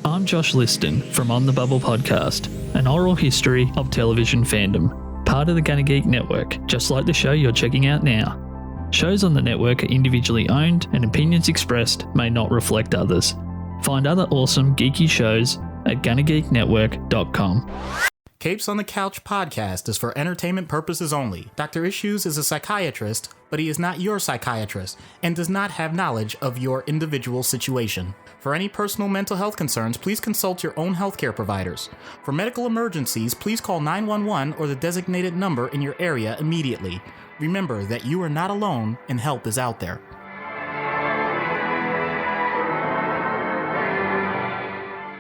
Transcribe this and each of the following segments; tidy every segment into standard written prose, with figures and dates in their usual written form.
I'm Josh Liston from On the Bubble podcast, an oral history of television fandom, part of the Gunna Geek Network, just like the show you're checking out now. Shows on the network are individually owned and opinions expressed may not reflect others. Find other awesome geeky shows at gunnageeknetwork.com. Capes on the Couch podcast is for entertainment purposes only. Dr. Issues is a psychiatrist, but he is not your psychiatrist and does not have knowledge of your individual situation. For any personal mental health concerns, please consult your own healthcare providers. For medical emergencies, please call 911 or the designated number in your area immediately. Remember that you are not alone and help is out there.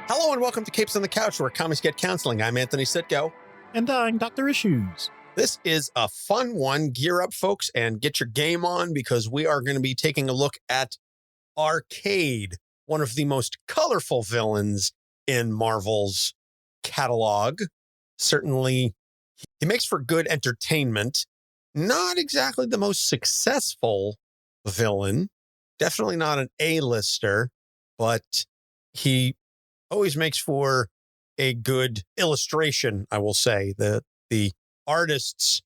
Hello and welcome to Capes on the Couch, where comics get counseling. I'm Anthony Sitko. And I'm Dr. Issues. This is a fun one. Gear up, folks, and get your game on because we are going to be taking a look at Arcade, one of the most colorful villains in Marvel's catalog. Certainly, he makes for good entertainment. Not exactly the most successful villain. Definitely not an A-lister, but he always makes for a good illustration, I will say. The artists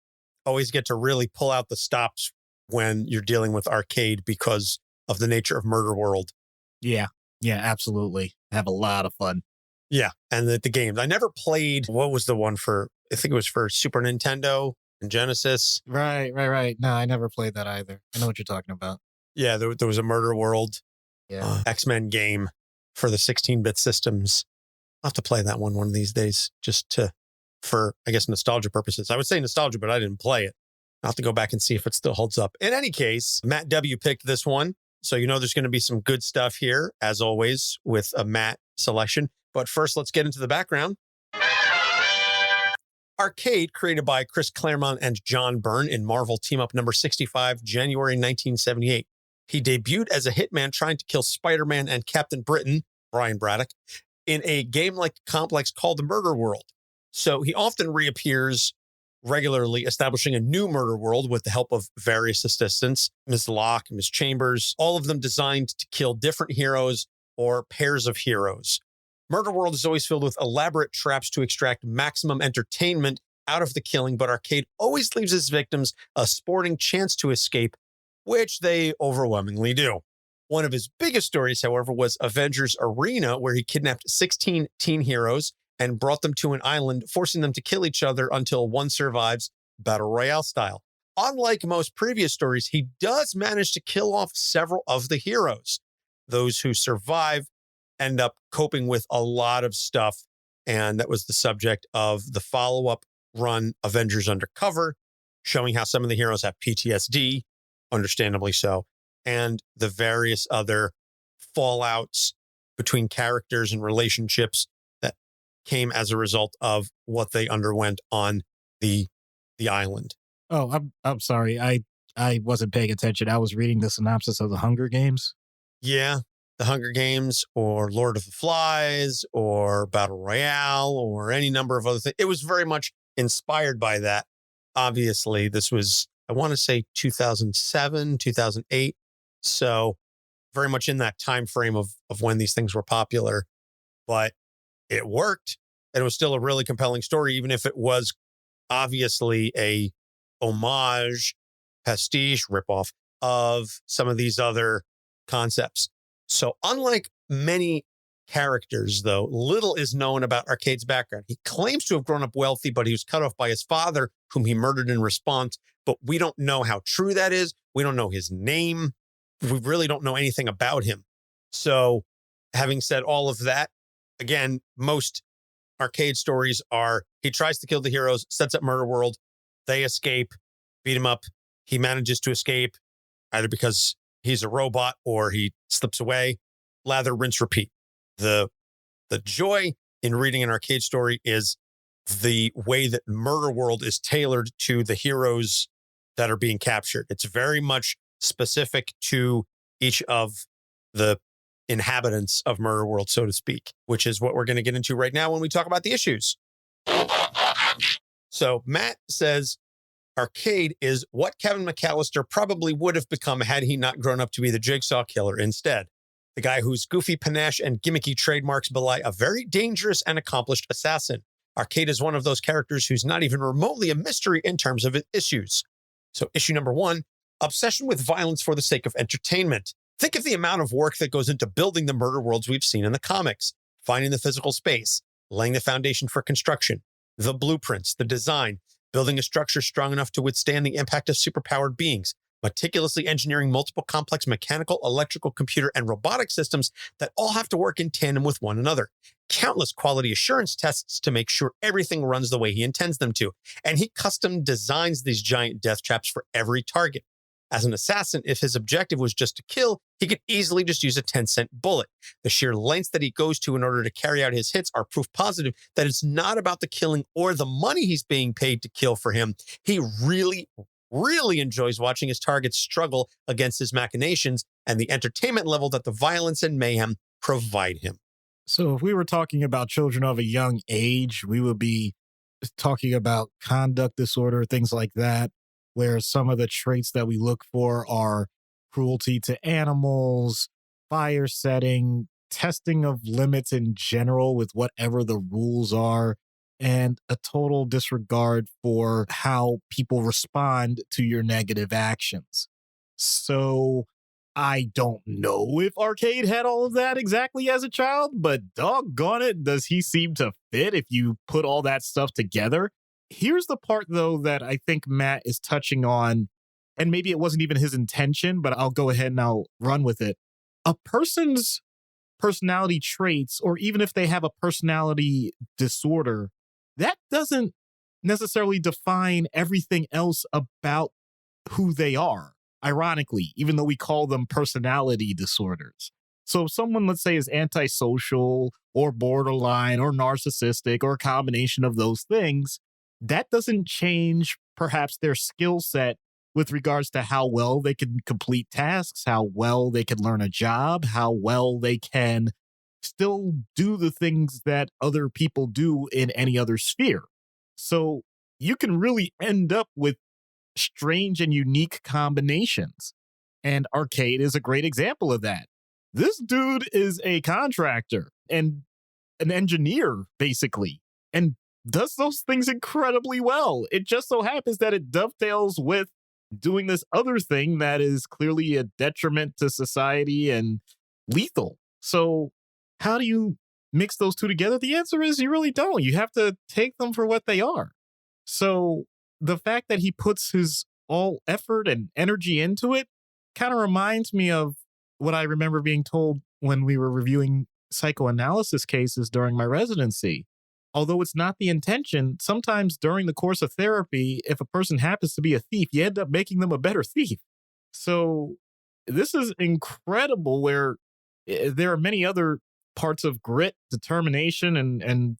always get to really pull out the stops when you're dealing with Arcade because of the nature of Murderworld. Yeah, absolutely. Have a lot of fun. Yeah, and the games. I never played, what was the one for, I think it was for Super Nintendo and Genesis. Right. No, I never played that either. I know what you're talking about. Yeah, there was a Murderworld X-Men game for the 16-bit systems. I'll have to play that one of these days just for, I guess, nostalgia purposes. I would say nostalgia, but I didn't play it. I'll have to go back and see if it still holds up. In any case, Matt W. picked this one. So you know there's going to be some good stuff here, as always, with a Matt selection. But first, let's get into the background. Arcade, created by Chris Claremont and John Byrne in Marvel Team-Up number 65, January 1978. He debuted as a hitman trying to kill Spider-Man and Captain Britain, Brian Braddock, in a game-like complex called the Murderworld. So he often reappears regularly, establishing a new Murderworld with the help of various assistants, Ms. Locke, Ms. Chambers, all of them designed to kill different heroes or pairs of heroes. Murderworld is always filled with elaborate traps to extract maximum entertainment out of the killing, but Arcade always leaves his victims a sporting chance to escape, which they overwhelmingly do. One of his biggest stories, however, was Avengers Arena, where he kidnapped 16 teen heroes and brought them to an island, forcing them to kill each other until one survives, Battle Royale-style. Unlike most previous stories, he does manage to kill off several of the heroes. Those who survive end up coping with a lot of stuff, and that was the subject of the follow-up run, Avengers Undercover, showing how some of the heroes have PTSD, understandably so, and the various other fallouts between characters and relationships that came as a result of what they underwent on the island. Oh, I'm sorry. I wasn't paying attention. I was reading the synopsis of the Hunger Games. Yeah, the Hunger Games or Lord of the Flies or Battle Royale or any number of other things. It was very much inspired by that. Obviously, this was, I want to say 2007, 2008. So very much in that time frame of when these things were popular, but it worked. And it was still a really compelling story, even if it was obviously a homage, pastiche, ripoff of some of these other concepts. So unlike many characters, though, little is known about Arcade's background. He claims to have grown up wealthy, but he was cut off by his father, whom he murdered in response. But we don't know how true that is. We don't know his name. We really don't know anything about him. So having said all of that, again, most Arcade stories are he tries to kill the heroes, sets up Murderworld, they escape, beat him up. He manages to escape either because he's a robot or he slips away. Lather, rinse, repeat. The joy in reading an Arcade story is the way that Murderworld is tailored to the heroes that are being captured. It's very much specific to each of the inhabitants of Murderworld, so to speak, which is what we're going to get into right now when we talk about the issues. So Matt says Arcade is what Kevin McAllister probably would have become had he not grown up to be the Jigsaw Killer instead. the guy whose goofy panache and gimmicky trademarks belie a very dangerous and accomplished assassin. Arcade is one of those characters who's not even remotely a mystery in terms of its issues. So issue number 1, obsession with violence for the sake of entertainment. Think of the amount of work that goes into building the murder worlds we've seen in the comics, finding the physical space, laying the foundation for construction, the blueprints, the design, building a structure strong enough to withstand the impact of superpowered beings, meticulously engineering multiple complex mechanical, electrical, computer, and robotic systems that all have to work in tandem with one another. Countless quality assurance tests to make sure everything runs the way he intends them to. And he custom designs these giant death traps for every target. As an assassin, if his objective was just to kill, he could easily just use a 10-cent bullet. The sheer lengths that he goes to in order to carry out his hits are proof positive that it's not about the killing or the money he's being paid to kill for him. He really enjoys watching his targets struggle against his machinations and the entertainment level that the violence and mayhem provide him. So if we were talking about children of a young age, we would be talking about conduct disorder, things like that, where some of the traits that we look for are cruelty to animals, fire setting, testing of limits in general with whatever the rules are, and a total disregard for how people respond to your negative actions. So I don't know if Arcade had all of that exactly as a child, but doggone it, does he seem to fit if you put all that stuff together? Here's the part, though, that I think Matt is touching on, and maybe it wasn't even his intention, but I'll go ahead and I'll run with it. A person's personality traits, or even if they have a personality disorder, that doesn't necessarily define everything else about who they are, ironically, even though we call them personality disorders. So if someone, let's say, is antisocial or borderline or narcissistic or a combination of those things, that doesn't change perhaps their skill set with regards to how well they can complete tasks, how well they can learn a job, how well they can still do the things that other people do in any other sphere. So you can really end up with strange and unique combinations. And Arcade is a great example of that. This dude is a contractor and an engineer, basically, and does those things incredibly well. It just so happens that it dovetails with doing this other thing that is clearly a detriment to society and lethal. So how do you mix those two together? The answer is you really don't. You have to take them for what they are. So the fact that he puts his all effort and energy into it kind of reminds me of what I remember being told when we were reviewing psychoanalysis cases during my residency. Although it's not the intention, sometimes during the course of therapy, if a person happens to be a thief, you end up making them a better thief. So this is incredible, where there are many other parts of grit, determination, and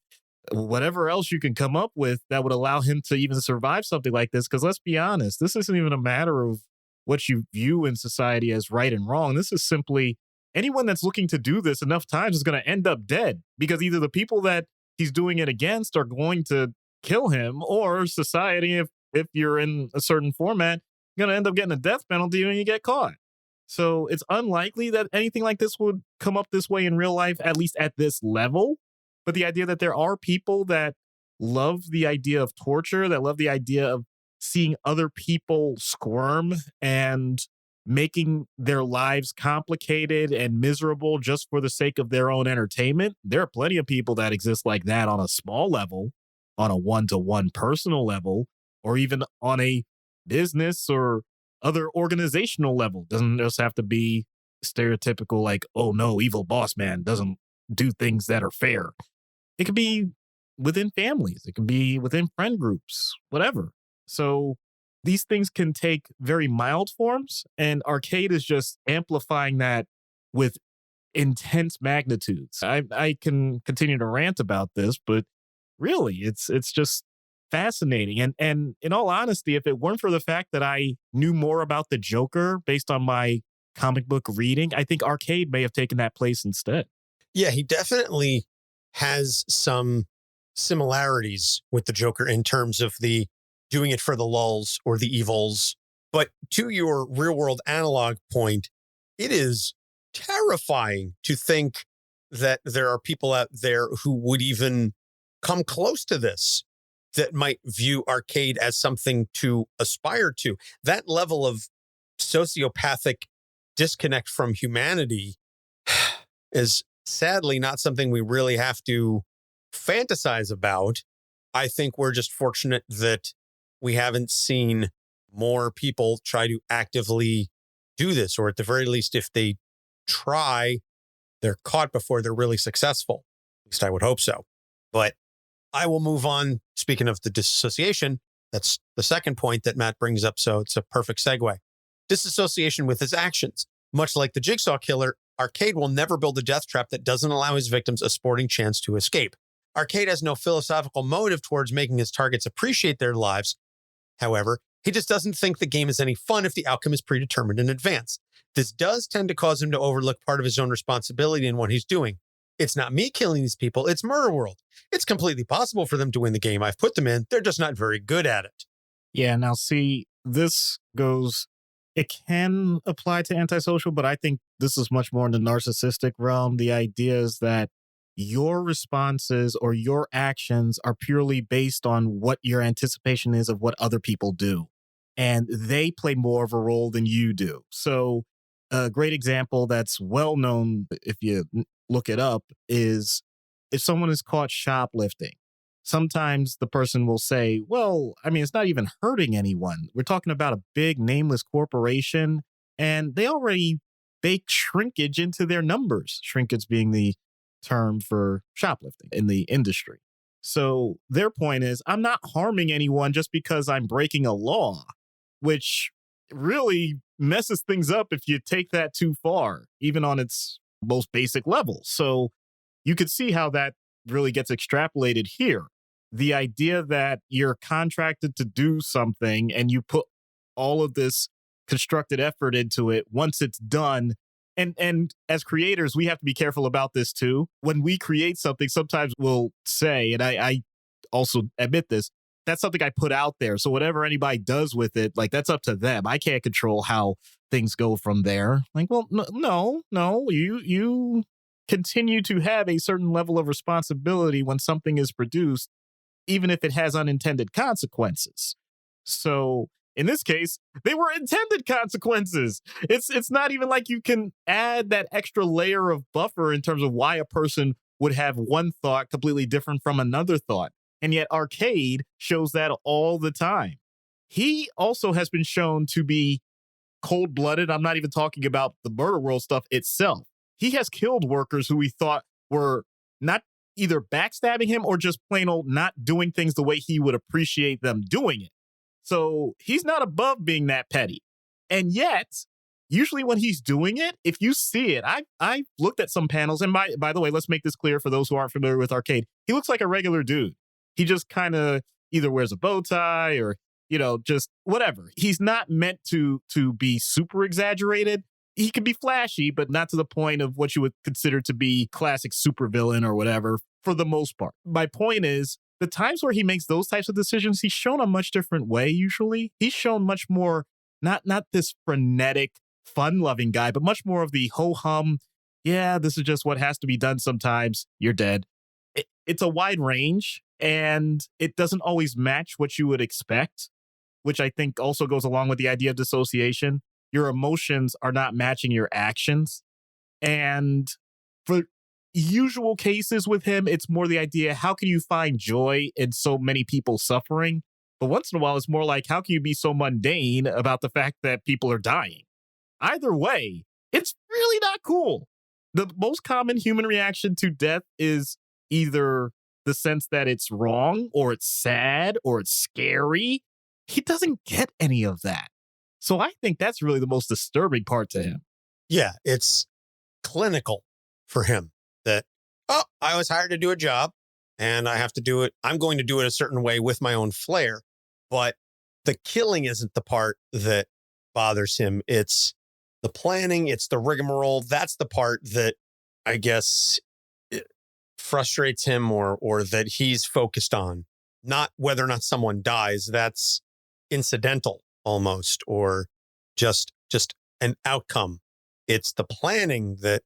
whatever else you can come up with that would allow him to even survive something like this. Because let's be honest, this isn't even a matter of what you view in society as right and wrong. This is simply anyone that's looking to do this enough times is going to end up dead, because either the people that he's doing it against are going to kill him, or society, if you're in a certain format, you're going to end up getting a death penalty when you get caught. So it's unlikely that anything like this would come up this way in real life, at least at this level. But the idea that there are people that love the idea of torture, that love the idea of seeing other people squirm and making their lives complicated and miserable just for the sake of their own entertainment. There are plenty of people that exist like that on a small level, on a one-to-one personal level, or even on a business or other organizational level. Doesn't just have to be stereotypical like, oh no, evil boss man doesn't do things that are fair. It could be within families. It can be within friend groups, whatever. So these things can take very mild forms, and Arcade is just amplifying that with intense magnitudes. I can continue to rant about this, but really, it's just fascinating. And in all honesty, if it weren't for the fact that I knew more about the Joker based on my comic book reading, I think Arcade may have taken that place instead. Yeah, he definitely has some similarities with the Joker in terms of the doing it for the lulz or the evils. But to your real world analog point, it is terrifying to think that there are people out there who would even come close to this, that might view arcade as something to aspire to. That level of sociopathic disconnect from humanity is sadly not something we really have to fantasize about. I think we're just fortunate that we haven't seen more people try to actively do this, or at the very least, if they try, they're caught before they're really successful. At least I would hope so. But I will move on. Speaking of the disassociation, that's the second point that Matt brings up, so it's a perfect segue. Disassociation with his actions. Much like the Jigsaw Killer, Arcade will never build a death trap that doesn't allow his victims a sporting chance to escape. Arcade has no philosophical motive towards making his targets appreciate their lives. However, he just doesn't think the game is any fun if the outcome is predetermined in advance. This does tend to cause him to overlook part of his own responsibility in what he's doing. It's not me killing these people, it's Murderworld. It's completely possible for them to win the game I've put them in. They're just not very good at it. Yeah, now see, it can apply to antisocial, but I think this is much more in the narcissistic realm. The idea is that your responses or your actions are purely based on what your anticipation is of what other people do. And they play more of a role than you do. So a great example that's well known, if you look it up, is if someone is caught shoplifting. Sometimes the person will say, well, I mean, it's not even hurting anyone. We're talking about a big nameless corporation, and they already bake shrinkage into their numbers. Shrinkage being the term for shoplifting in the industry. So their point is, I'm not harming anyone just because I'm breaking a law, which really messes things up if you take that too far, even on its most basic level. So you could see how that really gets extrapolated here. The idea that you're contracted to do something and you put all of this constructed effort into it, once it's done. And as creators, we have to be careful about this too. When we create something, sometimes we'll say, and I also admit this, that's something I put out there. So whatever anybody does with it, like, that's up to them. I can't control how things go from there. Like, well, no, you continue to have a certain level of responsibility when something is produced, even if it has unintended consequences. So in this case, they were intended consequences. It's not even like you can add that extra layer of buffer in terms of why a person would have one thought completely different from another thought. And yet Arcade shows that all the time. He also has been shown to be cold-blooded. I'm not even talking about the Murderworld stuff itself. He has killed workers who he thought were not either backstabbing him or just plain old not doing things the way he would appreciate them doing it. So he's not above being that petty. And yet, usually when he's doing it, if you see it, I looked at some panels, and by the way, let's make this clear for those who aren't familiar with Arcade. He looks like a regular dude. He just kind of either wears a bow tie or, just whatever. He's not meant to be super exaggerated. He can be flashy, but not to the point of what you would consider to be classic supervillain or whatever, for the most part. My point is, the times where he makes those types of decisions, he's shown a much different way usually. He's shown much more, not this frenetic, fun-loving guy, but much more of the ho-hum, yeah, this is just what has to be done sometimes, you're dead. It's a wide range, and it doesn't always match what you would expect, which I think also goes along with the idea of dissociation. Your emotions are not matching your actions. And for usual cases with him, it's more the idea, how can you find joy in so many people suffering? But once in a while, it's more like, how can you be so mundane about the fact that people are dying? Either way, it's really not cool. The most common human reaction to death is either the sense that it's wrong, or it's sad, or it's scary. He doesn't get any of that. So I think that's really the most disturbing part to him. Yeah, it's clinical for him that, I was hired to do a job and I have to do it. I'm going to do it a certain way with my own flair. But the killing isn't the part that bothers him. It's the planning. It's the rigmarole. That's the part that I guess frustrates him or that he's focused on. Not whether or not someone dies. That's incidental almost, or just an outcome It's the planning that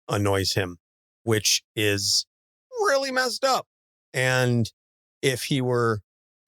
annoys him, which is really messed up. And if he were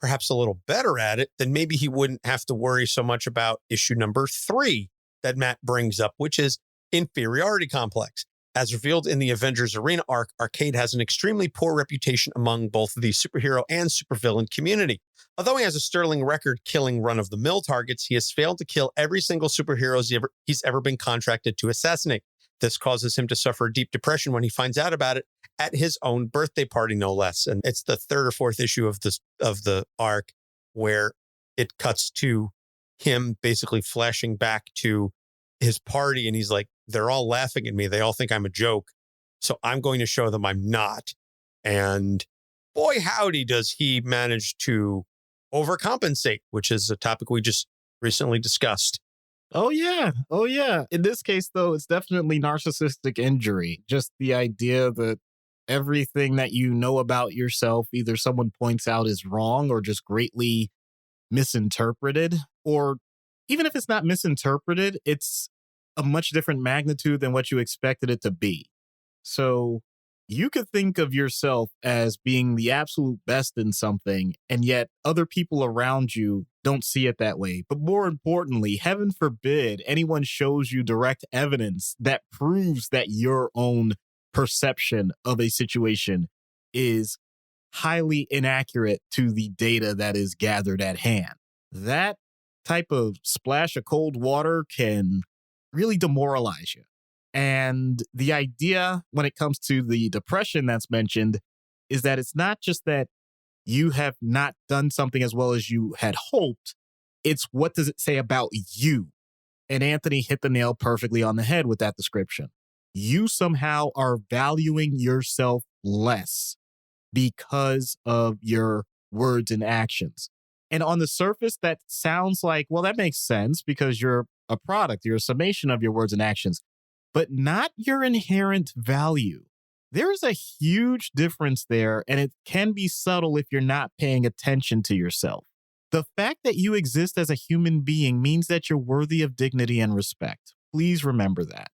perhaps a little better at it, then maybe he wouldn't have to worry so much about issue number 3 that Matt brings up, which is inferiority complex. As revealed in the Avengers Arena arc, Arcade has an extremely poor reputation among both the superhero and supervillain community. Although he has a sterling record killing run-of-the-mill targets, he has failed to kill every single superhero he's ever been contracted to assassinate. This causes him to suffer a deep depression when he finds out about it at his own birthday party, no less. And it's the 3rd or 4th issue of the arc where it cuts to him basically flashing back to his party. And he's like, they're all laughing at me. They all think I'm a joke. So I'm going to show them I'm not. And boy, howdy, does he manage to overcompensate, which is a topic we just recently discussed. Oh, yeah. Oh, yeah. In this case, though, it's definitely narcissistic injury. Just the idea that everything that you know about yourself, either someone points out is wrong or just greatly misinterpreted, or even if it's not misinterpreted, it's a much different magnitude than what you expected it to be. So you could think of yourself as being the absolute best in something, and yet other people around you don't see it that way. But more importantly, heaven forbid anyone shows you direct evidence that proves that your own perception of a situation is highly inaccurate to the data that is gathered at hand. That type of splash of cold water can really demoralize you. And the idea when it comes to the depression that's mentioned is that it's not just that you have not done something as well as you had hoped. It's what does it say about you? And Anthony hit the nail perfectly on the head with that description. You somehow are valuing yourself less because of your words and actions. And on the surface, that sounds like, well, that makes sense because you're a product, you're a summation of your words and actions, but not your inherent value. There is a huge difference there, and it can be subtle if you're not paying attention to yourself. The fact that you exist as a human being means that you're worthy of dignity and respect. Please remember that.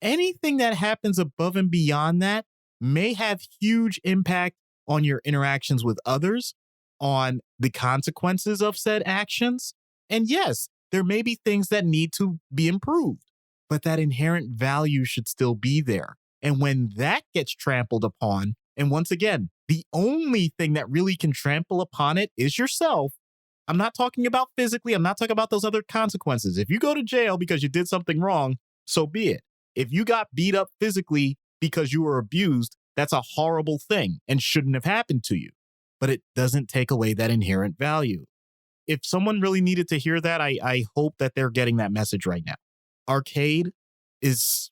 Anything that happens above and beyond that may have huge impact on your interactions with others, on the consequences of said actions. And yes, there may be things that need to be improved, but that inherent value should still be there. And when that gets trampled upon, and once again, the only thing that really can trample upon it is yourself. I'm not talking about physically. I'm not talking about those other consequences. If you go to jail because you did something wrong, so be it. If you got beat up physically because you were abused, that's a horrible thing and shouldn't have happened to you. But it doesn't take away that inherent value. If someone really needed to hear that, I hope that they're getting that message right now. Arcade is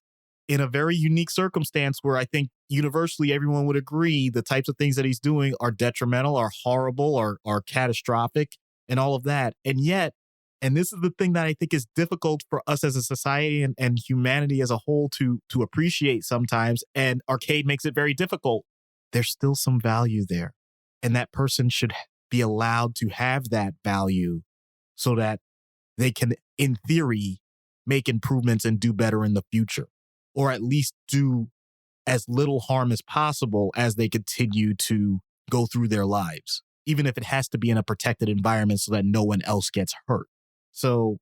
in a very unique circumstance where I think universally everyone would agree the types of things that he's doing are detrimental, are horrible, are catastrophic, and all of that. And yet, and this is the thing that I think is difficult for us as a society and humanity as a whole to appreciate sometimes, and Arcade makes it very difficult, there's still some value there. And that person should be allowed to have that value so that they can, in theory, make improvements and do better in the future, or at least do as little harm as possible as they continue to go through their lives, even if it has to be in a protected environment so that no one else gets hurt. So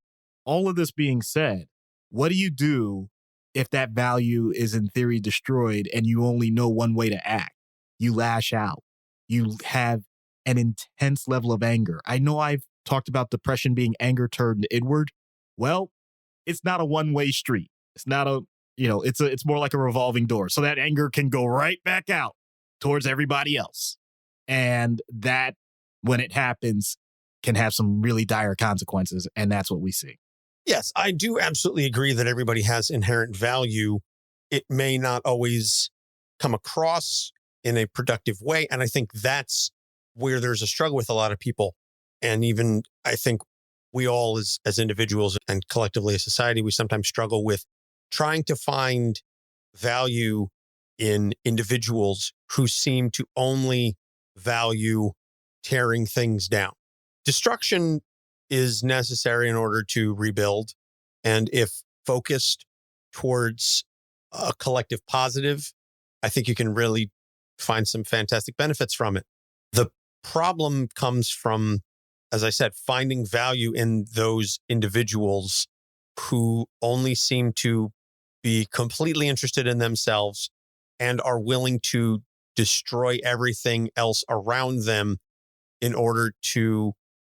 all of this being said, what do you do if that value is in theory destroyed and you only know one way to act? You lash out. You have an intense level of anger. I know I've talked about depression being anger turned inward. Well, it's not a one-way street. It's not it's more like a revolving door. So that anger can go right back out towards everybody else. And that, when it happens, can have some really dire consequences. And that's what we see. Yes, I do absolutely agree that everybody has inherent value. It may not always come across in a productive way. And I think that's where there's a struggle with a lot of people. And even I think we all as individuals and collectively as society, we sometimes struggle with trying to find value in individuals who seem to only value tearing things down. Destruction is necessary in order to rebuild. And if focused towards a collective positive, I think you can really find some fantastic benefits from it. The problem comes from, as I said, finding value in those individuals who only seem to be completely interested in themselves and are willing to destroy everything else around them in order to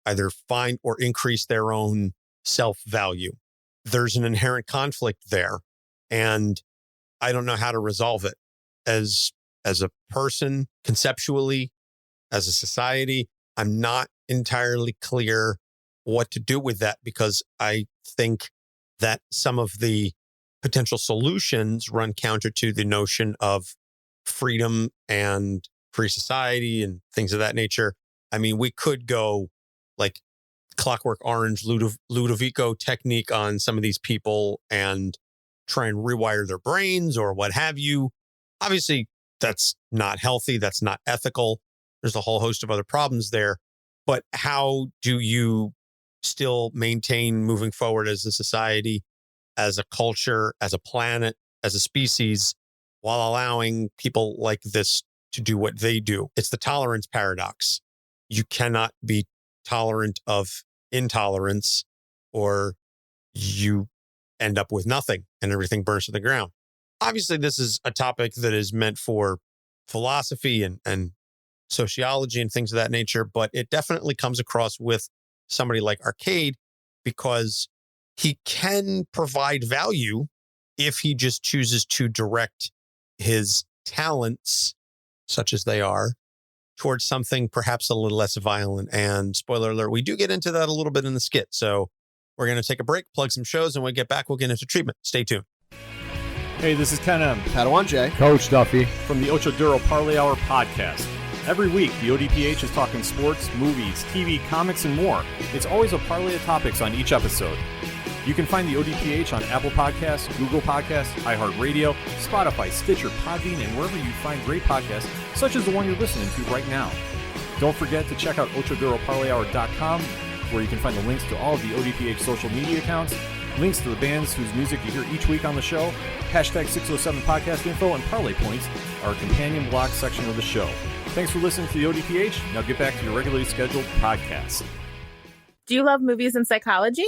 either find or increase their own self-value. There's an inherent conflict there, and I don't know how to resolve it. As a person, conceptually, as a society, I'm not entirely clear what to do with that, because I think that some of the potential solutions run counter to the notion of freedom and free society and things of that nature. I mean, we could go like Clockwork Orange, Ludovico technique on some of these people and try and rewire their brains or what have you. Obviously, that's not healthy. That's not ethical. There's a whole host of other problems there. But how do you still maintain moving forward as a society, as a culture, as a planet, as a species, while allowing people like this to do what they do? It's the tolerance paradox. You cannot be tolerant of intolerance, or you end up with nothing and everything burns to the ground. Obviously, this is a topic that is meant for philosophy and sociology and things of that nature, but it definitely comes across with somebody like Arcade, because he can provide value if he just chooses to direct his talents, such as they are, towards something perhaps a little less violent. And spoiler alert, we do get into that a little bit in the skit. So we're going to take a break, plug some shows, and when we get back, we'll get into treatment. Stay tuned. Hey, this is Ken M. Padawan J. Coach Duffy. From the Ocho Duro Parlay Hour podcast. Every week, the ODPH is talking sports, movies, TV, comics, and more. It's always a parlay of topics on each episode. You can find the ODPH on Apple Podcasts, Google Podcasts, iHeartRadio, Spotify, Stitcher, Podbean, and wherever you find great podcasts, such as the one you're listening to right now. Don't forget to check out OchoDuroParlayHour.com, where you can find the links to all of the ODPH social media accounts, links to the bands whose music you hear each week on the show, hashtag 607 podcast info, and parlay points, our companion blog section of the show. Thanks for listening to the ODPH. Now get back to your regularly scheduled podcast. Do you love movies and psychology?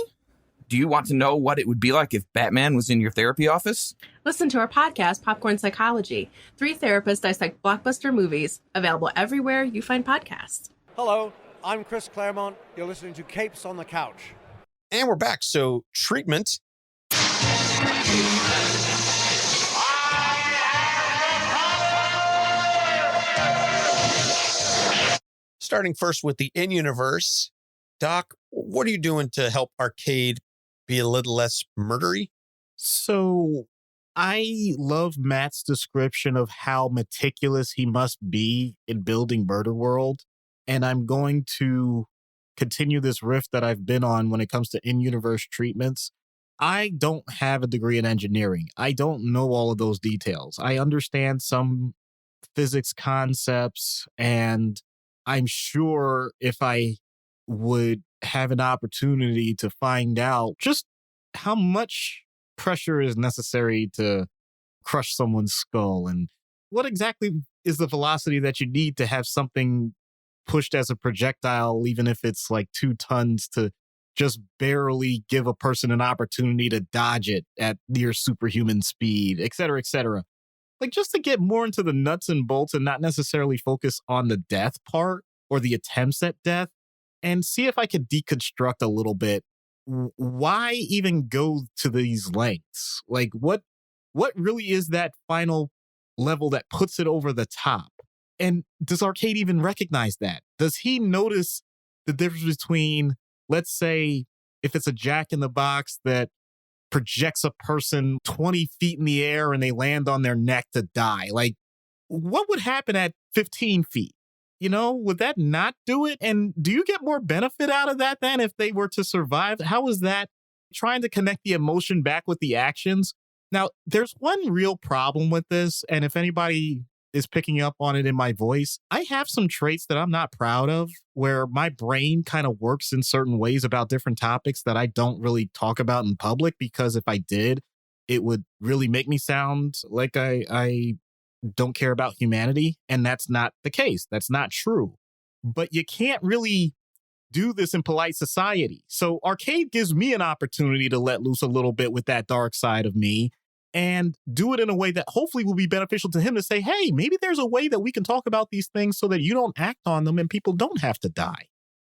Do you want to know what it would be like if Batman was in your therapy office? Listen to our podcast, Popcorn Psychology. 3 therapists dissect blockbuster movies, available everywhere you find podcasts. Hello, I'm Chris Claremont. You're listening to Capes on the Couch. And we're back. So treatment. Starting first with the in-universe. Doc, what are you doing to help Arcade be a little less murdery? So I love Matt's description of how meticulous he must be in building Murderworld. And I'm going to continue this riff that I've been on when it comes to in-universe treatments. I don't have a degree in engineering. I don't know all of those details. I understand some physics concepts, and I'm sure if I would have an opportunity to find out just how much pressure is necessary to crush someone's skull and what exactly is the velocity that you need to have something pushed as a projectile, even if it's like 2 tons, to just barely give a person an opportunity to dodge it at near superhuman speed, et cetera, et cetera. Like, just to get more into the nuts and bolts and not necessarily focus on the death part or the attempts at death, and see if I could deconstruct a little bit. Why even go to these lengths? Like, what really is that final level that puts it over the top? And does Arcade even recognize that? Does he notice the difference between, let's say, if it's a jack-in-the-box that projects a person 20 feet in the air and they land on their neck to die? Like, what would happen at 15 feet? You know, would that not do it? And do you get more benefit out of that than if they were to survive? How is that trying to connect the emotion back with the actions? Now, there's one real problem with this, and if anybody is picking up on it in my voice, I have some traits that I'm not proud of, where my brain kind of works in certain ways about different topics that I don't really talk about in public, because if I did, it would really make me sound like I don't care about humanity. And that's not the case. That's not true. But you can't really do this in polite society. So Arcade gives me an opportunity to let loose a little bit with that dark side of me and do it in a way that hopefully will be beneficial to him to say, hey, maybe there's a way that we can talk about these things so that you don't act on them and people don't have to die.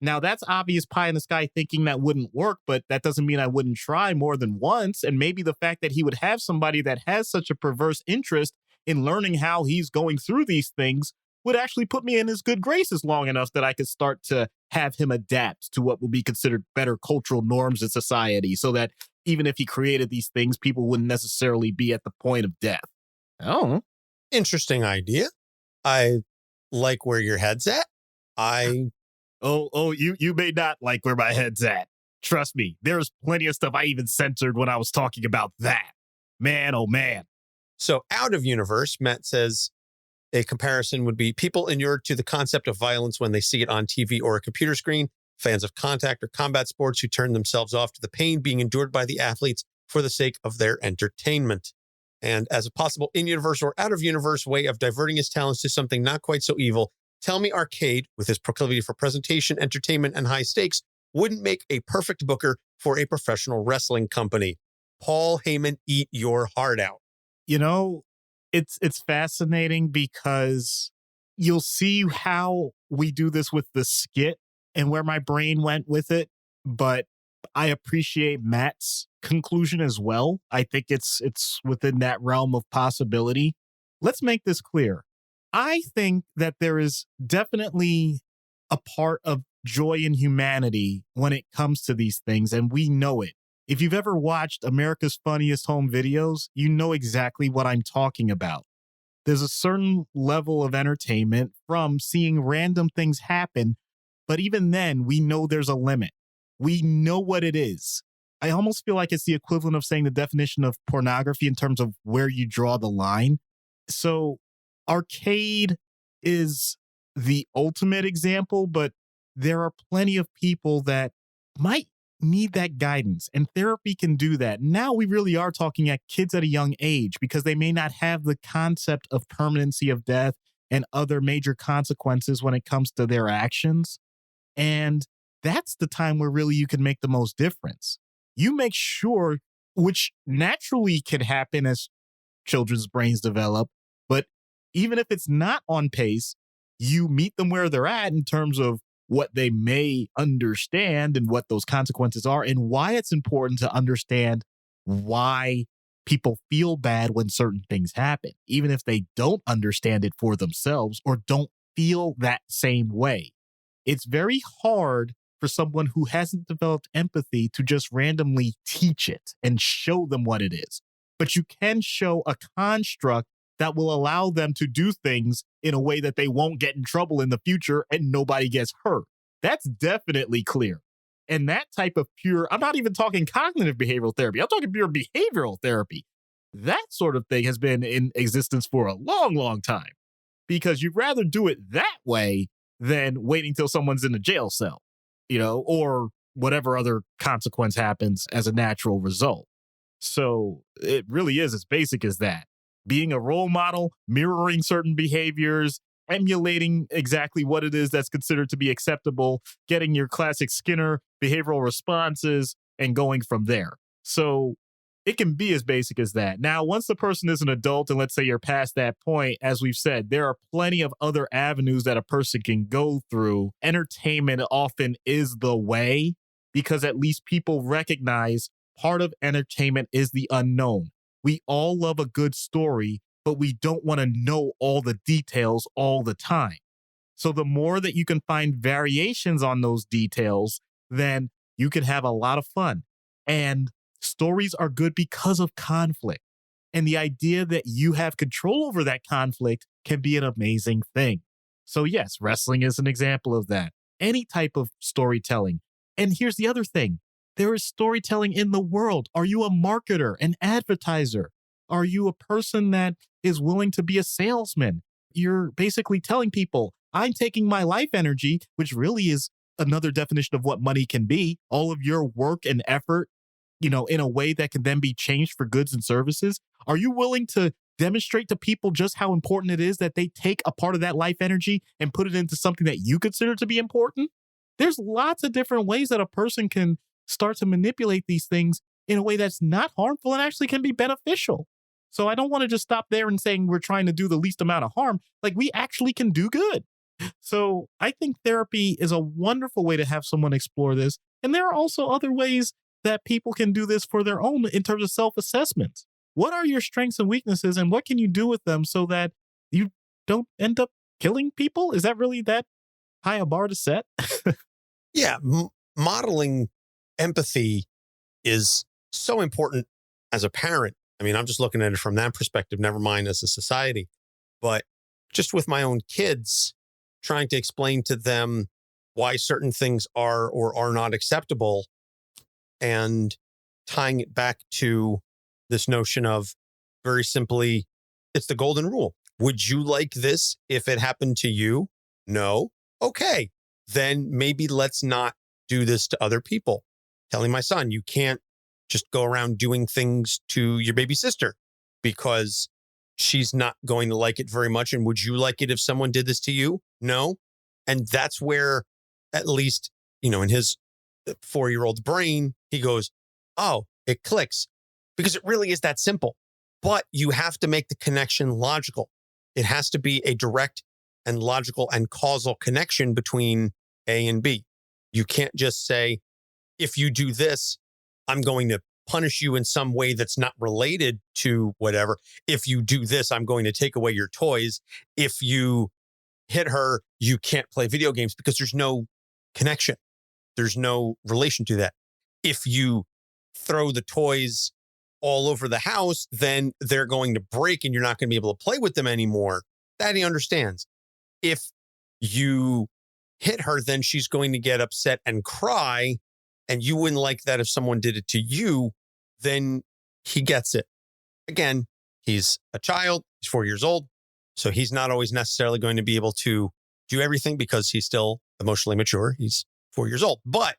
Now, that's obvious pie in the sky thinking that wouldn't work, but that doesn't mean I wouldn't try more than once. And maybe the fact that he would have somebody that has such a perverse interest in learning how he's going through these things would actually put me in his good graces long enough that I could start to have him adapt to what would be considered better cultural norms in society so that even if he created these things, people wouldn't necessarily be at the point of death. Oh, Interesting idea. I like where your head's at. You may not like where my head's at. Trust me, there's plenty of stuff I even censored when I was talking about that. Man, oh man. So out of universe, Matt says a comparison would be people inured to the concept of violence when they see it on TV or a computer screen, fans of contact or combat sports who turn themselves off to the pain being endured by the athletes for the sake of their entertainment. And as a possible in-universe or out-of-universe way of diverting his talents to something not quite so evil, tell me Arcade, with his proclivity for presentation, entertainment, and high stakes, wouldn't make a perfect booker for a professional wrestling company. Paul Heyman, eat your heart out. You know, it's fascinating because you'll see how we do this with the skit and where my brain went with it. But I appreciate Matt's conclusion as well. I think it's within that realm of possibility. Let's make this clear. I think that there is definitely a part of joy in humanity when it comes to these things, and we know it. If you've ever watched America's Funniest Home Videos, you know exactly what I'm talking about. There's a certain level of entertainment from seeing random things happen, but even then, we know there's a limit. We know what it is. I almost feel like it's the equivalent of saying the definition of pornography in terms of where you draw the line. So Arcade is the ultimate example, but there are plenty of people that might need that guidance, and therapy can do that. Now we really are talking at kids at a young age because they may not have the concept of permanency of death and other major consequences when it comes to their actions. And that's the time where really you can make the most difference. You make sure, which naturally can happen as children's brains develop, but even if it's not on pace, you meet them where they're at in terms of what they may understand and what those consequences are and why it's important to understand why people feel bad when certain things happen, even if they don't understand it for themselves or don't feel that same way. It's very hard for someone who hasn't developed empathy to just randomly teach it and show them what it is. But you can show a construct that will allow them to do things in a way that they won't get in trouble in the future and nobody gets hurt. That's definitely clear. And that type of pure, I'm not even talking cognitive behavioral therapy, I'm talking pure behavioral therapy. That sort of thing has been in existence for a long, long time because you'd rather do it that way than waiting till someone's in a jail cell, or whatever other consequence happens as a natural result. So it really is as basic as that. Being a role model, mirroring certain behaviors, emulating exactly what it is that's considered to be acceptable, getting your classic Skinner behavioral responses, and going from there. So it can be as basic as that. Now, once the person is an adult, and let's say you're past that point, as we've said, there are plenty of other avenues that a person can go through. Entertainment often is the way because at least people recognize part of entertainment is the unknown. We all love a good story, but we don't want to know all the details all the time. So the more that you can find variations on those details, then you can have a lot of fun. And stories are good because of conflict. And the idea that you have control over that conflict can be an amazing thing. So yes, wrestling is an example of that. Any type of storytelling. And here's the other thing. There is storytelling in the world. Are you a marketer, an advertiser? Are you a person that is willing to be a salesman? You're basically telling people, I'm taking my life energy, which really is another definition of what money can be. All of your work and effort in a way that can then be changed for goods and services? Are you willing to demonstrate to people just how important it is that they take a part of that life energy and put it into something that you consider to be important? There's lots of different ways that a person can start to manipulate these things in a way that's not harmful and actually can be beneficial. So I don't want to just stop there and saying we're trying to do the least amount of harm. Like, we actually can do good. So I think therapy is a wonderful way to have someone explore this. And there are also other ways that people can do this for their own in terms of self-assessment. What are your strengths and weaknesses, and what can you do with them so that you don't end up killing people? Is that really that high a bar to set? Yeah. Modeling empathy is so important as a parent. I mean, I'm just looking at it from that perspective, never mind as a society. But just with my own kids, trying to explain to them why certain things are or are not acceptable, and tying it back to this notion of, very simply, it's the golden rule. Would you like this if it happened to you? No. Okay. Then maybe let's not do this to other people. Telling my son, you can't just go around doing things to your baby sister because she's not going to like it very much. And would you like it if someone did this to you? No. And that's where, at least, in his 4-year-old brain, he goes, oh, it clicks, because it really is that simple. But you have to make the connection logical. It has to be a direct and logical and causal connection between A and B. You can't just say, if you do this, I'm going to punish you in some way that's not related to whatever. If you do this, I'm going to take away your toys. If you hit her, you can't play video games, because there's no connection. There's no relation to that. If you throw the toys all over the house, then they're going to break and you're not going to be able to play with them anymore. That he understands. If you hit her, then she's going to get upset and cry, and you wouldn't like that if someone did it to you. Then he gets it. Again, he's a child, he's 4 years old, so he's not always necessarily going to be able to do everything because he's still emotionally mature. He's 4 years old, but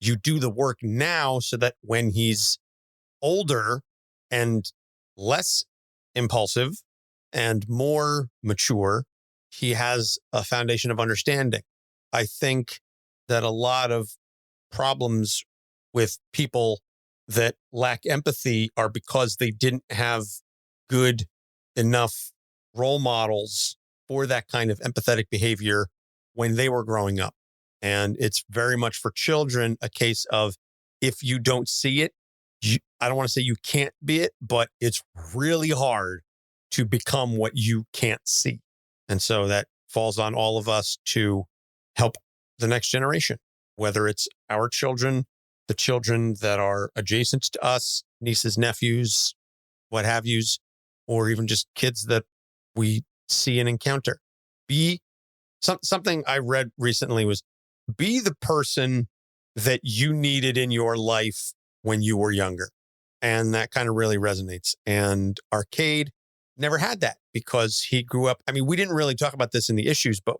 you do the work now so that when he's older and less impulsive and more mature, he has a foundation of understanding. I think that a lot of problems with people that lack empathy are because they didn't have good enough role models for that kind of empathetic behavior when they were growing up. And it's very much for children a case of, if you don't see it, I don't want to say you can't be it, but it's really hard to become what you can't see. And so that falls on all of us to help the next generation, whether it's our children, the children that are adjacent to us, nieces, nephews, what have yous, or even just kids that we see and encounter. Something I read recently was, be the person that you needed in your life when you were younger. And that kind of really resonates. And Arcade never had that because he grew up. I mean, we didn't really talk about this in the issues, but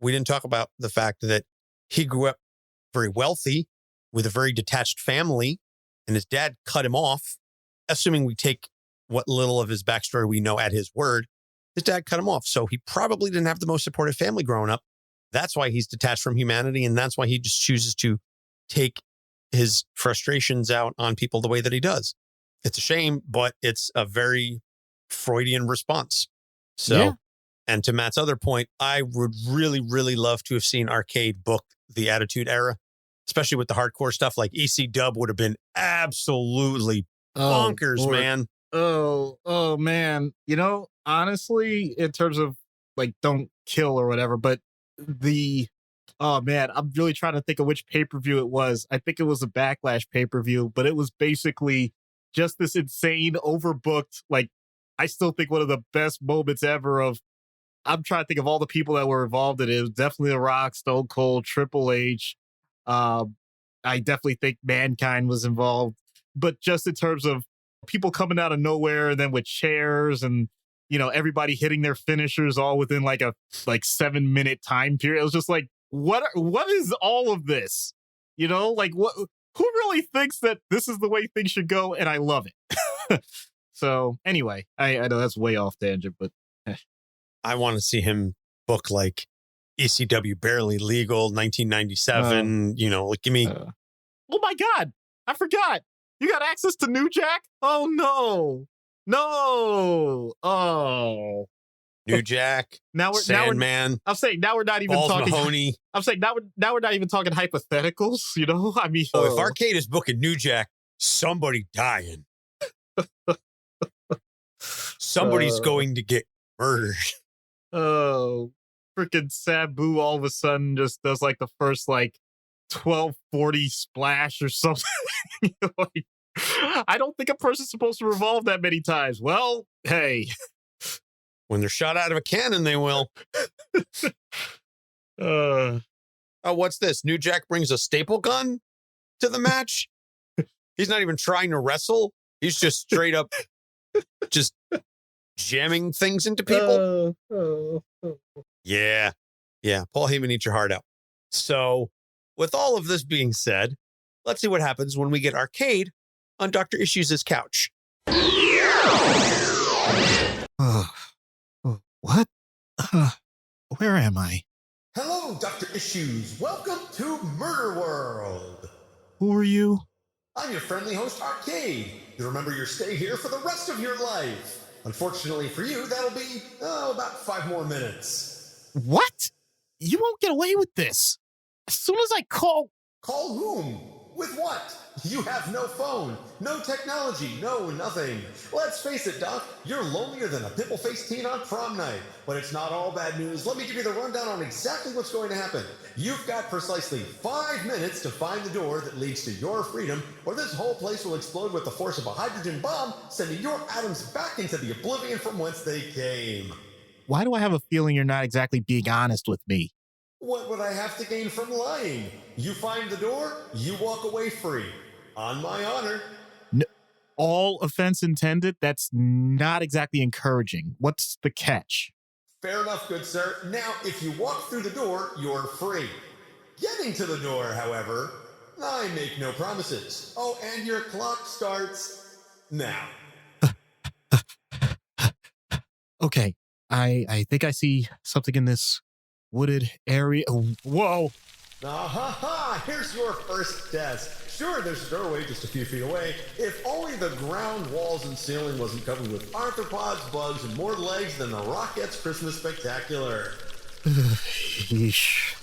we didn't talk about the fact that he grew up very wealthy with a very detached family, and his dad cut him off. Assuming we take what little of his backstory we know at his word, his dad cut him off. So he probably didn't have the most supportive family growing up. That's why he's detached from humanity. And that's why he just chooses to take his frustrations out on people the way that he does. It's a shame, but it's a very Freudian response. So, yeah. And to Matt's other point, I would really, really love to have seen Arcade book the Attitude Era, especially with the hardcore stuff. Like EC Dub would have been absolutely bonkers, man. Oh, man. Honestly, in terms of like don't kill or whatever, but oh man, I'm really trying to think of which pay-per-view it was. I think it was a Backlash pay-per-view, but it was basically just this insane overbooked, like, I still think one of the best moments ever of, I'm trying to think of all the people that were involved in it. It was definitely The Rock, Stone Cold, Triple H. I definitely think Mankind was involved, but just in terms of people coming out of nowhere and then with chairs and, everybody hitting their finishers all within like a 7-minute time period. It was just like, what is all of this? Like, who really thinks that this is the way things should go? And I love it. So anyway, I know that's way off tangent, but I want to see him book like ECW Barely Legal 1997. Like give me. Oh my God, I forgot. You got access to New Jack? Oh no. Oh. New Jack, Sandman. I'm saying now we're not even Balls talking. Mahoney. I'm saying now we're not even talking hypotheticals. I mean, if Arcade is booking New Jack, somebody dying. Somebody's going to get murdered. Oh, freaking Sabu! All of a sudden, just does like the first 1240 splash or something. I don't think a person's supposed to revolve that many times. Well, hey. When they're shot out of a cannon, they will. Oh, what's this? New Jack brings a staple gun to the match? He's not even trying to wrestle. He's just straight up just jamming things into people. Yeah. Paul Heyman, eat your heart out. So with all of this being said, let's see what happens when we get Arcade on Dr. Issues' couch. What? Where am I? Hello, Dr. Issues. Welcome to Murderworld. Who are you? I'm your friendly host, Arcade. You remember your stay here for the rest of your life. Unfortunately for you, that'll be, about 5 more minutes. What? You won't get away with this. As soon as I call... Call whom? With what? You have no phone, no technology, no nothing. Let's face it, Doc, you're lonelier than a pimple-faced teen on prom night. But it's not all bad news. Let me give you the rundown on exactly what's going to happen. You've got precisely 5 minutes to find the door that leads to your freedom, or this whole place will explode with the force of a hydrogen bomb, sending your atoms back into the oblivion from whence they came. Why do I have a feeling you're not exactly being honest with me? What would I have to gain from lying? You find the door, you walk away free. On my honor. No, all offense intended, that's not exactly encouraging. What's the catch? Fair enough, good sir. Now, if you walk through the door, you're free. Getting to the door, however, I make no promises. Oh, and your clock starts now. Okay, I think I see something in this wooded area. Whoa! Ha! Here's your first test. Sure, there's a doorway just a few feet away. If only the ground, walls, and ceiling wasn't covered with arthropods, bugs, and more legs than the Rockettes' Christmas Spectacular. Yeesh.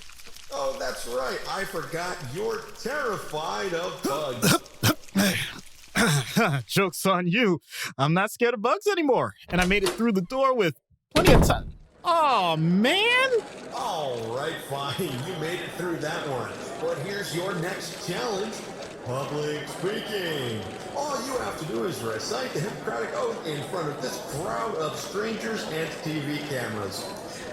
Oh, that's right. I forgot you're terrified of bugs. Joke's on you. I'm not scared of bugs anymore. And I made it through the door with plenty of time. Oh, man. All right, fine. You made it through that one. But here's your next challenge. Public speaking. All you have to do is recite the Hippocratic Oath in front of this crowd of strangers and TV cameras.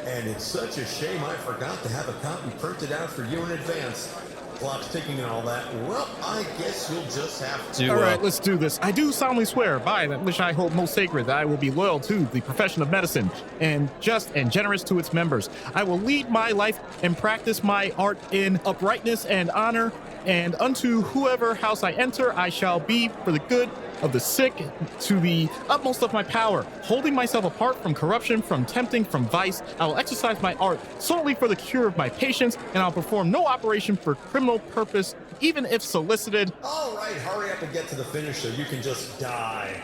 And it's such a shame I forgot to have a copy printed out for you in advance. Clock's ticking and all that. Well, I guess you'll just have to... All right, let's do this. I do solemnly swear by that which I hold most sacred that I will be loyal to the profession of medicine and just and generous to its members. I will lead my life and practice my art in uprightness and honor, and unto whoever house I enter, I shall be for the good of the sick to the utmost of my power, holding myself apart from corruption, from tempting, from vice. I will exercise my art solely for the cure of my patients, and I'll perform no operation for criminal purpose, even if solicited. All right, hurry up and get to the finish so you can just die.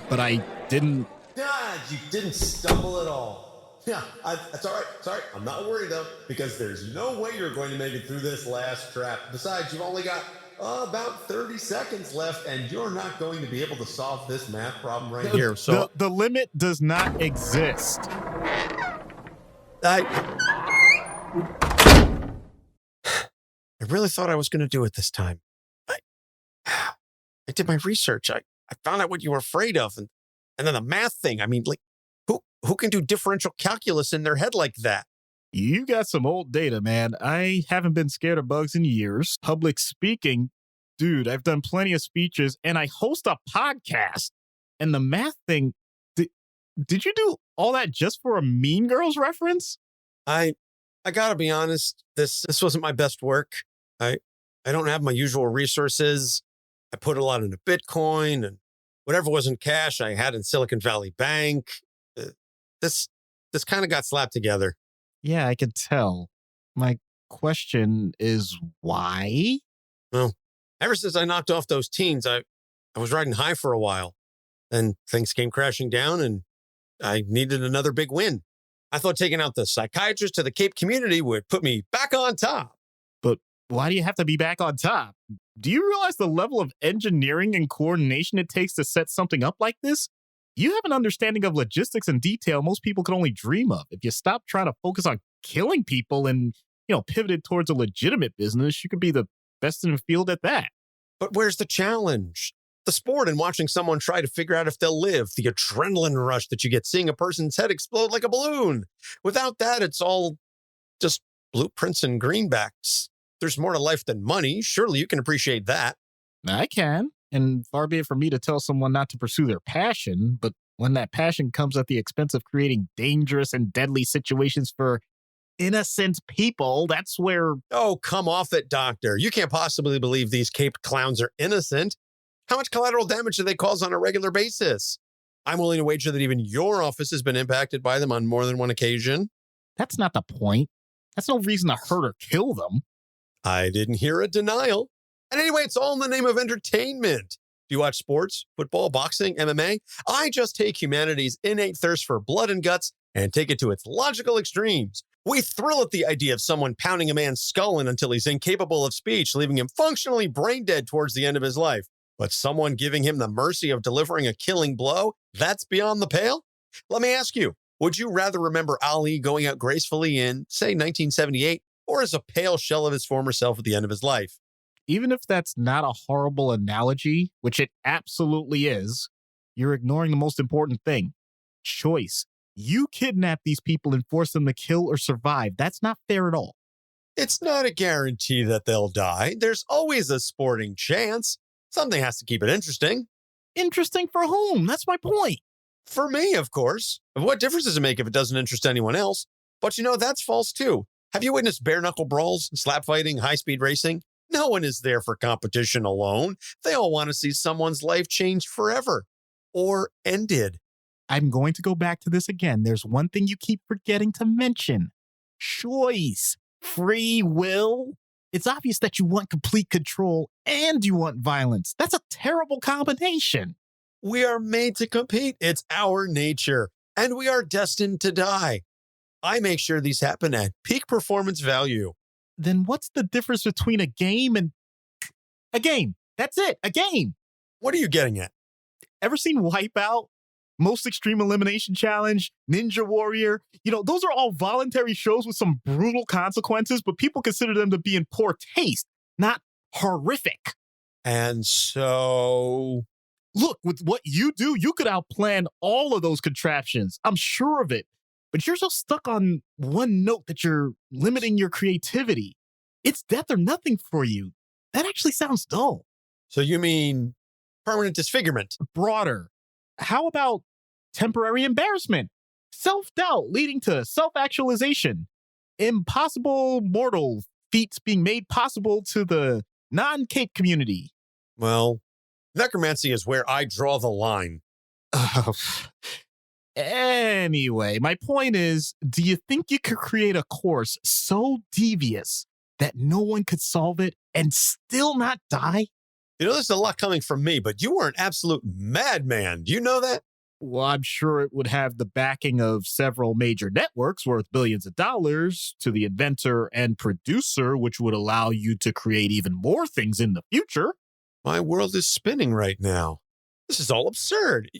But I didn't... God, you didn't stumble at all. Yeah, that's all right. Sorry, I'm not worried though, because there's no way you're going to make it through this last trap. Besides, you've only got about 30 seconds left, and you're not going to be able to solve this math problem right here. So the limit does not exist. I really thought I was going to do it this time. I did my research. I found out what you were afraid of, and then the math thing. I mean, like, who can do differential calculus in their head like that? You got some old data, man. I haven't been scared of bugs in years. Public speaking, dude, I've done plenty of speeches, and I host a podcast. And the math thing, did you do all that just for a Mean Girls reference? I gotta be honest, this wasn't my best work. I don't have my usual resources. I put a lot into Bitcoin, and whatever wasn't cash I had in Silicon Valley Bank. This kind of got slapped together. Yeah, I can tell. My question is why? Well, ever since I knocked off those teens, I was riding high for a while. Then things came crashing down, and I needed another big win. I thought taking out the psychiatrist to the Cape community would put me back on top. But why do you have to be back on top? Do you realize the level of engineering and coordination it takes to set something up like this? You have an understanding of logistics and detail most people could only dream of. If you stop trying to focus on killing people and, pivoted towards a legitimate business, you could be the best in the field at that. But where's the challenge? The sport in watching someone try to figure out if they'll live, the adrenaline rush that you get seeing a person's head explode like a balloon. Without that, it's all just blueprints and greenbacks. There's more to life than money. Surely you can appreciate that. I can, and far be it from me to tell someone not to pursue their passion, but when that passion comes at the expense of creating dangerous and deadly situations for innocent people, that's where... Oh, come off it, Doctor. You can't possibly believe these caped clowns are innocent. How much collateral damage do they cause on a regular basis? I'm willing to wager that even your office has been impacted by them on more than one occasion. That's not the point. That's no reason to hurt or kill them. I didn't hear a denial. And anyway, it's all in the name of entertainment. Do you watch sports, football, boxing, MMA? I just take humanity's innate thirst for blood and guts and take it to its logical extremes. We thrill at the idea of someone pounding a man's skull in until he's incapable of speech, leaving him functionally brain dead towards the end of his life. But someone giving him the mercy of delivering a killing blow, that's beyond the pale? Let me ask you, would you rather remember Ali going out gracefully in, say, 1978, or as a pale shell of his former self at the end of his life? Even if that's not a horrible analogy, which it absolutely is, you're ignoring the most important thing. Choice. You kidnap these people and force them to kill or survive. That's not fair at all. It's not a guarantee that they'll die. There's always a sporting chance. Something has to keep it interesting. Interesting for whom? That's my point. For me, of course. What difference does it make if it doesn't interest anyone else? But that's false too. Have you witnessed bare-knuckle brawls, slap fighting, high-speed racing? No one is there for competition alone. They all want to see someone's life changed forever. Or ended. I'm going to go back to this again. There's one thing you keep forgetting to mention. Choice. Free will. It's obvious that you want complete control and you want violence. That's a terrible combination. We are made to compete. It's our nature. And we are destined to die. I make sure these happen at peak performance value. Then what's the difference between a game and... A game. That's it. A game. What are you getting at? Ever seen Wipeout? Most Extreme Elimination Challenge, Ninja Warrior. Those are all voluntary shows with some brutal consequences, but people consider them to be in poor taste, not horrific. And so... Look, with what you do, you could outplan all of those contraptions. I'm sure of it. But you're so stuck on one note that you're limiting your creativity. It's death or nothing for you. That actually sounds dull. So you mean permanent disfigurement? Broader. How about temporary embarrassment? Self-doubt leading to self-actualization. Impossible mortal feats being made possible to the non-cape community. Well, necromancy is where I draw the line. Anyway, my point is, do you think you could create a course so devious that no one could solve it and still not die? There's a lot coming from me, but you are an absolute madman. Do you know that? Well, I'm sure it would have the backing of several major networks worth billions of dollars to the inventor and producer, which would allow you to create even more things in the future. My world is spinning right now. This is all absurd.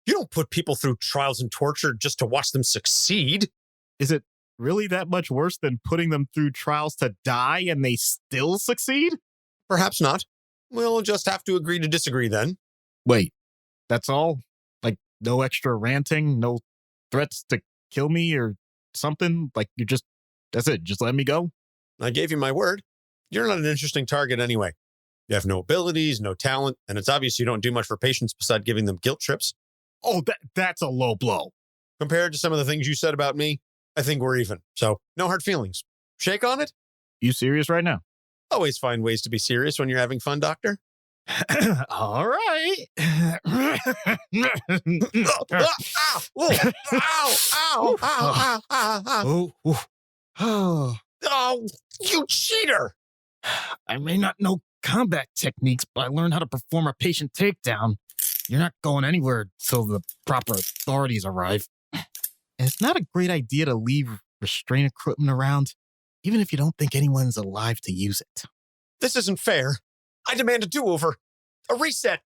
You don't put people through trials and torture just to watch them succeed. Is it really that much worse than putting them through trials to die and they still succeed? Perhaps not. We'll just have to agree to disagree then. Wait, that's all? Like, no extra ranting, no threats to kill me or something? Like, that's it, just let me go? I gave you my word. You're not an interesting target anyway. You have no abilities, no talent, and it's obvious you don't do much for patients besides giving them guilt trips. Oh, that's a low blow. Compared to some of the things you said about me, I think we're even. So, no hard feelings. Shake on it? You serious right now? Always find ways to be serious when you're having fun, Doctor. All right. Oh, you cheater. I may not know combat techniques, but I learned how to perform a patient takedown. You're not going anywhere till the proper authorities arrive. And it's not a great idea to leave restraint equipment around, even if you don't think anyone's alive to use it. This isn't fair. I demand a do-over. A reset.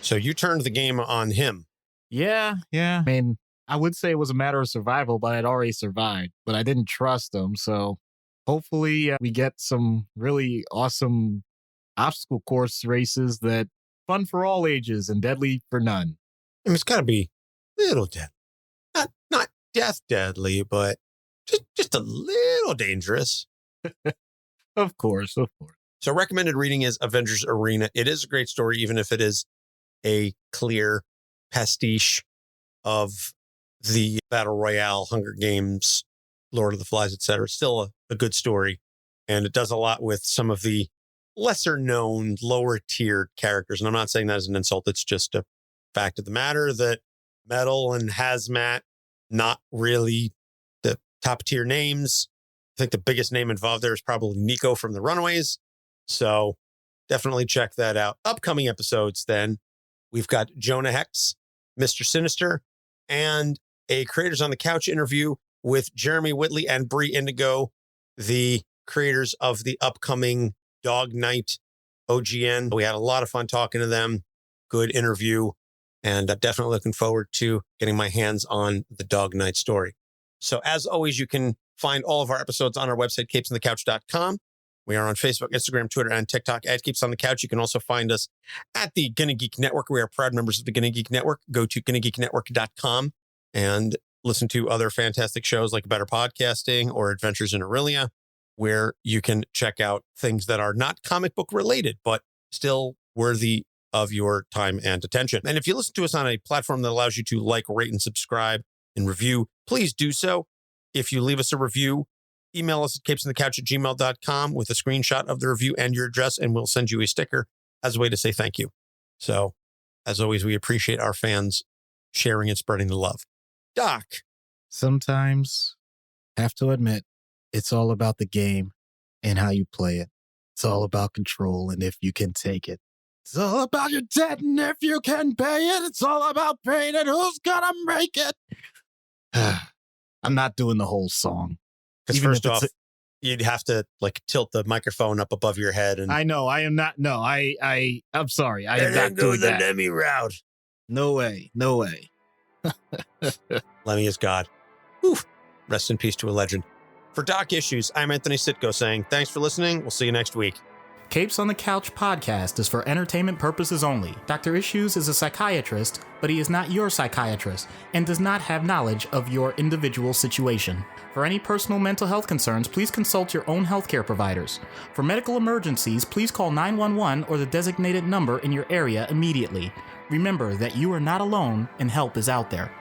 So you turned the game on him. Yeah. I mean, I would say it was a matter of survival, but I'd already survived. But I didn't trust him, so hopefully we get some really awesome obstacle course races that fun for all ages and deadly for none. I mean, it's got to be a little deadly. Not death deadly, but just a little dangerous. Of course. So recommended reading is Avengers Arena. It is a great story, even if it is a clear pastiche of the Battle Royale, Hunger Games, Lord of the Flies, etc. Still a good story. And it does a lot with some of the lesser known, lower tiered characters. And I'm not saying that as an insult. It's just a fact of the matter that Metal and Hazmat, not really the top tier names. I think the biggest name involved there is probably Nico from the Runaways. So definitely check that out. Upcoming episodes then, we've got Jonah Hex, Mr. Sinister, and a Creators on the Couch interview with Jeremy Whitley and Bree Indigo, the creators of the upcoming Dog Night OGN. We had a lot of fun talking to them. Good interview. And I'm definitely looking forward to getting my hands on the Dog Night story. So as always, you can find all of our episodes on our website, capesonthecouch.com. We are on Facebook, Instagram, Twitter, and TikTok at Capes on the Couch. You can also find us at the Gonna Geek Network. We are proud members of the Gonna Geek Network. Go to GonnaGeekNetwork.com and listen to other fantastic shows like Better Podcasting or Adventures in Aurelia, where you can check out things that are not comic book related, but still worthy of your time and attention. And if you listen to us on a platform that allows you to like, rate, and subscribe and review, please do so. If you leave us a review, email us at capesonthecouch@gmail.com with a screenshot of the review and your address, and we'll send you a sticker as a way to say thank you. So, as always, we appreciate our fans sharing and spreading the love. Doc. Sometimes, have to admit, it's all about the game and how you play it. It's all about control and if you can take it. It's all about your debt and if you can pay it. It's all about pain and who's gonna make it. I'm not doing the whole song. Because first off, you'd have to like tilt the microphone up above your head. And I know, I am not. No, I'm sorry. I am not doing that. Lemmy route. No way. Lemmy is God. Whew. Rest in peace to a legend. For Doc Issues, I'm Anthony Sitko saying thanks for listening. We'll see you next week. Capes on the Couch podcast is for entertainment purposes only. Dr. Issues is a psychiatrist, but he is not your psychiatrist and does not have knowledge of your individual situation. For any personal mental health concerns, please consult your own healthcare providers. For medical emergencies, please call 911 or the designated number in your area immediately. Remember that you are not alone and help is out there.